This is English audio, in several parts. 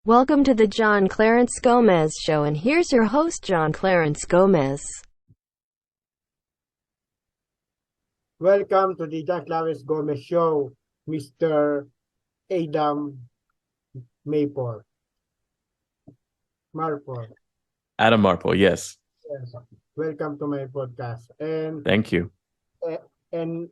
Welcome to the John Clarence Gomez Show, and here's your host, John Clarence Gomez. Welcome to the John Clarence Gomez Show, Mr. Adam Marple. Adam Marple, yes. Yes. Welcome to my podcast. And Thank you. and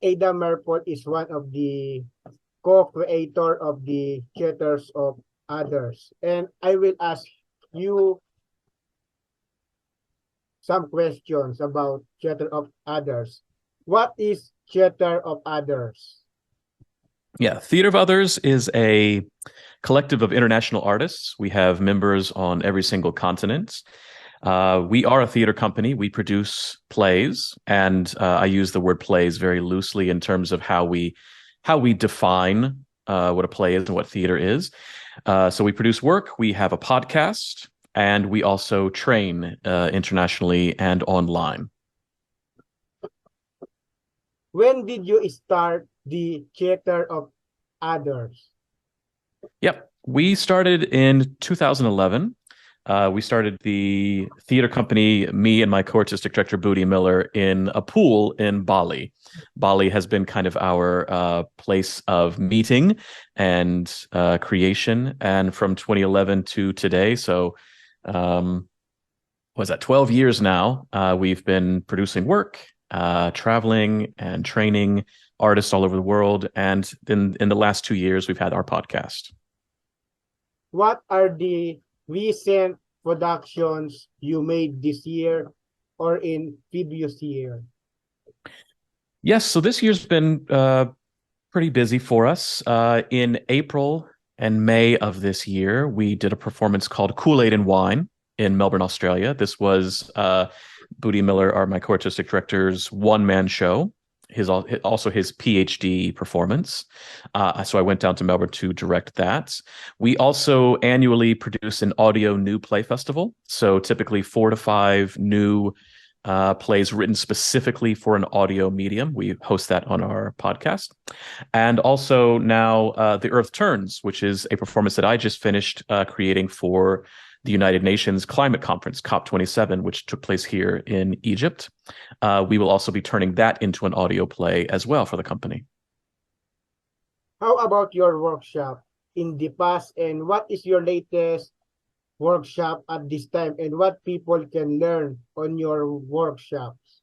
Adam Marple is one of the co-creator of the Theaters of Others. And I will ask you some questions about Theater of Others. What is Theater of Others? Yeah, Theater of Others is a collective of international artists. We have members on every single continent. We are a theater company. We produce plays, and I use the word plays very loosely in terms of how we define what a play is and what theater is. So we produce work, we have a podcast, and we also train internationally and online. When did you start the Theater of Others? Yep. We started in 2011. We started the theater company, me and my co-artistic director, Booty Miller, in a pool in Bali. Bali has been kind of our place of meeting and creation. And from 2011 to today, so was that 12 years now, we've been producing work, traveling and training artists all over the world. And then in the last 2 years, we've had our podcast. What are the recent productions you made this year or in previous year? Yes, so this year's been pretty busy for us. In April and May of this year, we did a performance called Kool-Aid and Wine in Melbourne, Australia. This was Booty Miller, my co-artistic director's one-man show. Also his PhD performance. So I went down to Melbourne to direct that. We also annually produce an audio new play festival. So typically 4 to 5 new plays written specifically for an audio medium. We host that on our podcast. And also now The Earth Turns, which is a performance that I just finished creating for the United Nations Climate Conference, COP27, which took place here in Egypt. We will also be turning that into an audio play as well for the company. How about your workshop in the past, and what is your latest workshop at this time, and what people can learn on your workshops?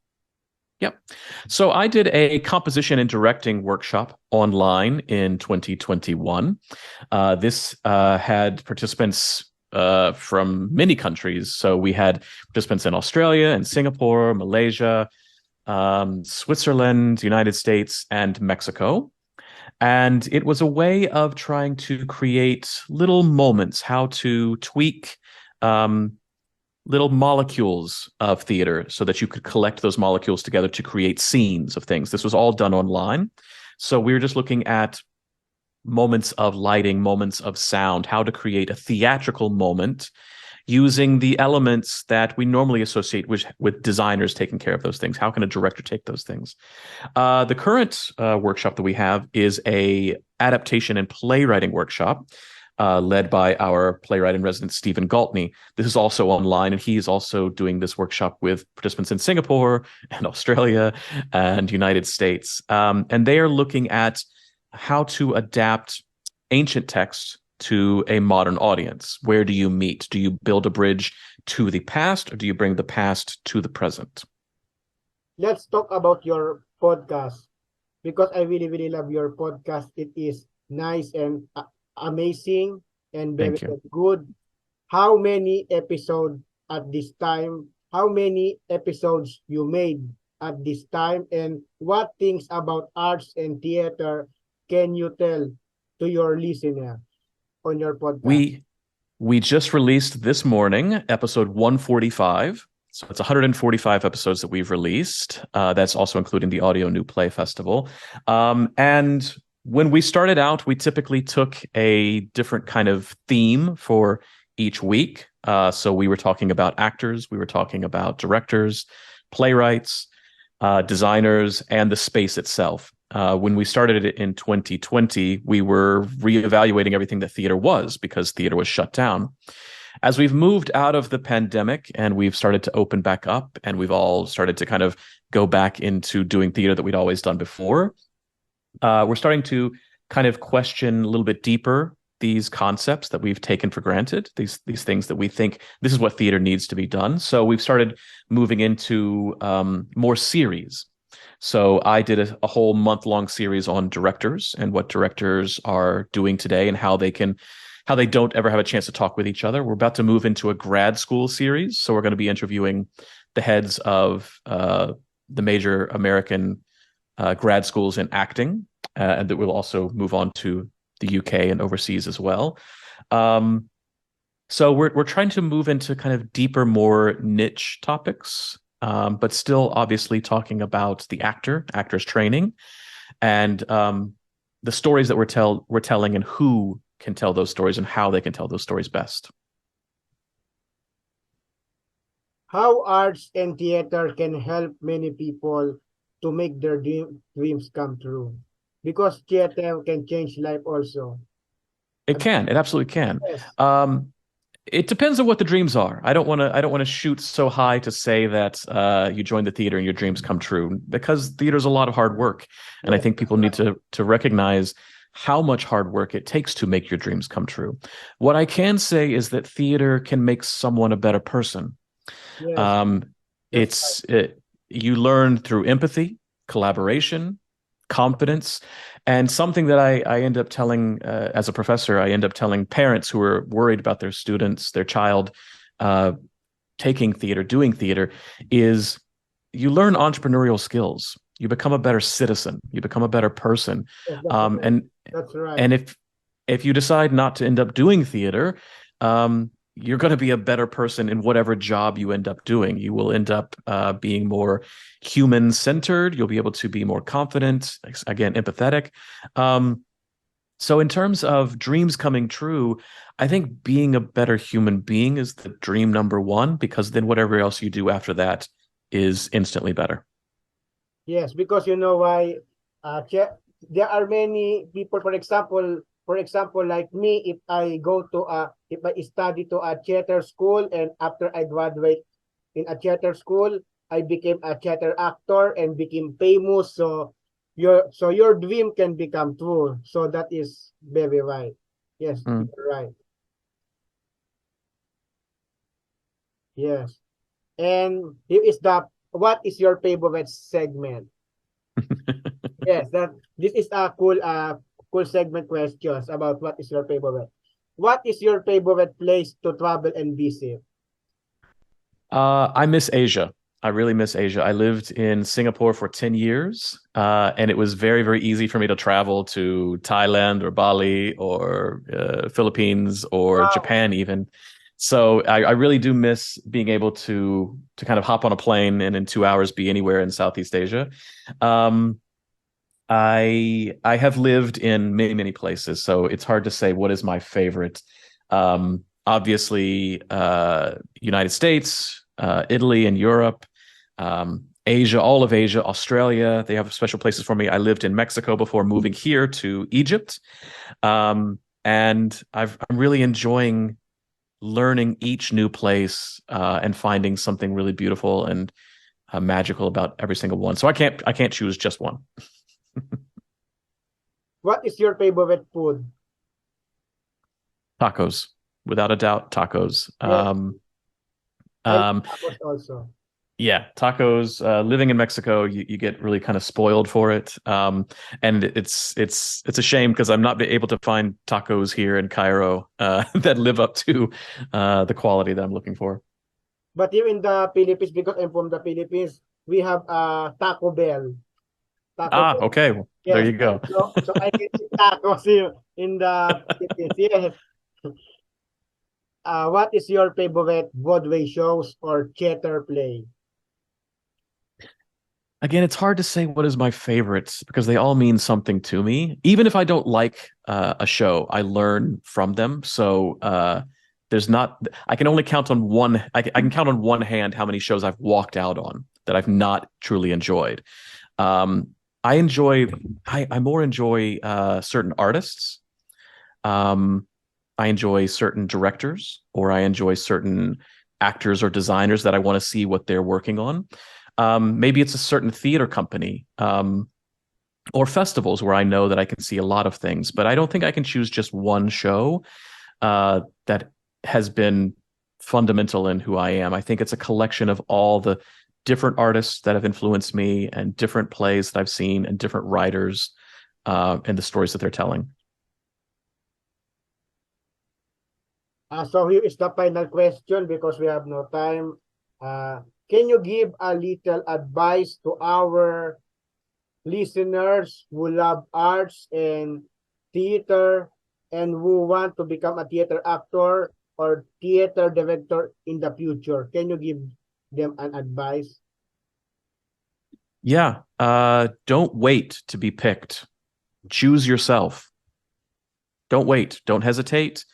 Yep. So I did a composition and directing workshop online in 2021. This had participants from many countries. So we had participants in Australia and Singapore, Malaysia, Switzerland, United States, and Mexico. And it was a way of trying to create little moments, how to tweak little molecules of theater so that you could collect those molecules together to create scenes of things. This was all done online. So we were just looking at moments of lighting, moments of sound, how to create a theatrical moment using the elements that we normally associate with designers taking care of those things. How can a director take those things? The current workshop that we have is a adaptation and playwriting workshop led by our playwright in residence, Stephen Galtney. This is also online, and he is also doing this workshop with participants in Singapore and Australia and United States. And they are looking at how to adapt ancient texts to a modern audience. Where do you meet? Do you build a bridge to the past, or do you bring the past to the present? Let's talk about your podcast, because I really, really love your podcast. It is nice and amazing and very good. How many episodes at this time? How many episodes you made at this time? And what things about arts and theater can you tell to your listener on your podcast? We just released this morning episode 145. So it's 145 episodes that we've released. That's also including the Audio New Play Festival. And when we started out, we typically took a different kind of theme for each week. So we were talking about actors, we were talking about directors, playwrights, designers, and the space itself. When we started it in 2020, we were reevaluating everything that theater was because theater was shut down. As we've moved out of the pandemic and we've started to open back up and we've all started to kind of go back into doing theater that we'd always done before, we're starting to kind of question a little bit deeper these concepts that we've taken for granted, these things that we think this is what theater needs to be done. So we've started moving into more series. So I did a whole month-long series on directors and what directors are doing today and how they don't ever have a chance to talk with each other. We're about to move into a grad school series. So we're going to be interviewing the heads of the major American grad schools in acting, and that will also move on to the UK and overseas as well. So we're trying to move into kind of deeper, more niche topics, but still obviously talking about the actors training, and the stories that we're telling and who can tell those stories and how they can tell those stories best. How arts and theater can help many people to make their dreams come true? Because theater can change life also. It can. It absolutely can. Yes. It depends on what the dreams are. I don't want to shoot so high to say that you join the theater and your dreams come true, because theater is a lot of hard work, and I think people need to recognize how much hard work it takes to make your dreams come true. What I can say is that theater can make someone a better person. Yes. You learn through empathy, collaboration, confidence, and something that I end up telling as a professor, I end up telling parents who are worried about their students, their child taking theater, doing theater, is you learn entrepreneurial skills. You become a better citizen. You become a better person. Yes, that's right. And if you decide not to end up doing theater, you're going to be a better person in whatever job you end up doing. You will end up being more human-centered. You'll be able to be more confident, again, empathetic. So in terms of dreams coming true, I think being a better human being is the dream number one, because then whatever else you do after that is instantly better. Yes, because you know why? There are many people, for example, like me, if I study to a theater school, and after I graduate in a theater school, I became a theater actor and became famous. So your dream can become true. So that is very right. Yes, you're right. Yes. And here is what is your favorite segment? Yes, this is a cool segment questions about what is your favorite. What is your favorite place to travel and visit? I miss Asia. I really miss Asia. I lived in Singapore for 10 years, and it was very, very easy for me to travel to Thailand or Bali or Philippines or Japan even. So I really do miss being able to kind of hop on a plane and in 2 hours be anywhere in Southeast Asia. I have lived in many, many places, so it's hard to say what is my favorite. Obviously, United States, Italy and Europe, Asia, all of Asia, Australia, they have special places for me. I lived in Mexico before moving here to Egypt. And I'm really enjoying learning each new place and finding something really beautiful and magical about every single one. So I can't choose just one. What is your favorite food? Tacos, without a doubt, tacos. Tacos also. Yeah, tacos. Living in Mexico, you get really kind of spoiled for it, and it's a shame because I'm not able to find tacos here in Cairo that live up to the quality that I'm looking for. But here in the Philippines, because I'm from the Philippines, we have Taco Bell. Bell. Okay. Well, yes. There you go. So I can eat tacos here in the Philippines. Yes. What is your favorite Broadway shows or theater play? Again, it's hard to say what is my favorites because they all mean something to me. Even if I don't like a show, I learn from them. So I can only count on one. I can count on one hand how many shows I've walked out on that I've not truly enjoyed. I more enjoy certain artists. I enjoy certain directors, or I enjoy certain actors or designers that I want to see what they're working on. Maybe it's a certain theater company, or festivals where I know that I can see a lot of things, but I don't think I can choose just one show that has been fundamental in who I am. I think it's a collection of all the different artists that have influenced me, and different plays that I've seen, and different writers, and the stories that they're telling. So here is the final question because we have no time. Can you give a little advice to our listeners who love arts and theater and who want to become a theater actor or theater director in the future? Can you give them an advice? Yeah. Don't wait to be picked. Choose yourself. Don't wait. Don't hesitate.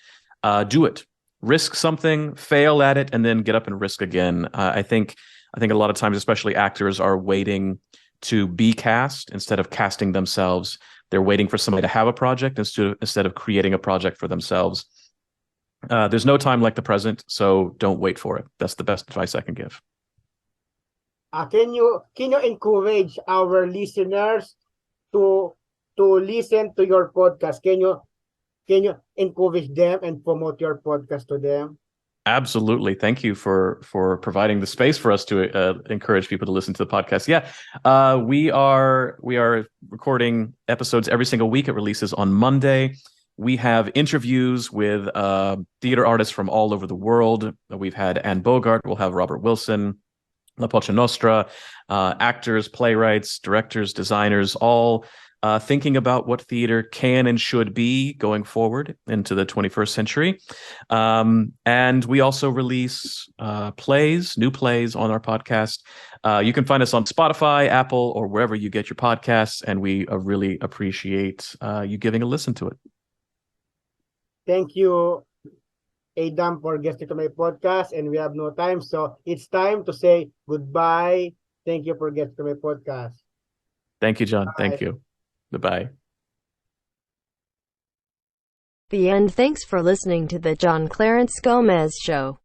Do it. Risk something, fail at it, and then get up and risk again. I think a lot of times, especially actors, are waiting to be cast instead of casting themselves. They're waiting for somebody to have a project instead of creating a project for themselves. There's no time like the present, so don't wait for it. That's the best advice I can give. Can you encourage our listeners to listen to your podcast? Can you encourage them and promote your podcast to them? Absolutely. Thank you for providing the space for us to encourage people to listen to the podcast. Yeah, we are recording episodes every single week. It releases on Monday. We have interviews with theater artists from all over the world. We've had Anne Bogart. We'll have Robert Wilson, La Pocha Nostra, actors, playwrights, directors, designers, all thinking about what theater can and should be going forward into the 21st century. And we also release new plays on our podcast. You can find us on Spotify, Apple, or wherever you get your podcasts, and we really appreciate you giving a listen to it. Thank you, Adam, for guesting to my podcast, and we have no time, so it's time to say goodbye. Thank you for guesting to my podcast. Thank you, John. Bye. Thank you. Bye-bye. The end. Thanks for listening to the John Clarence Gomez Show.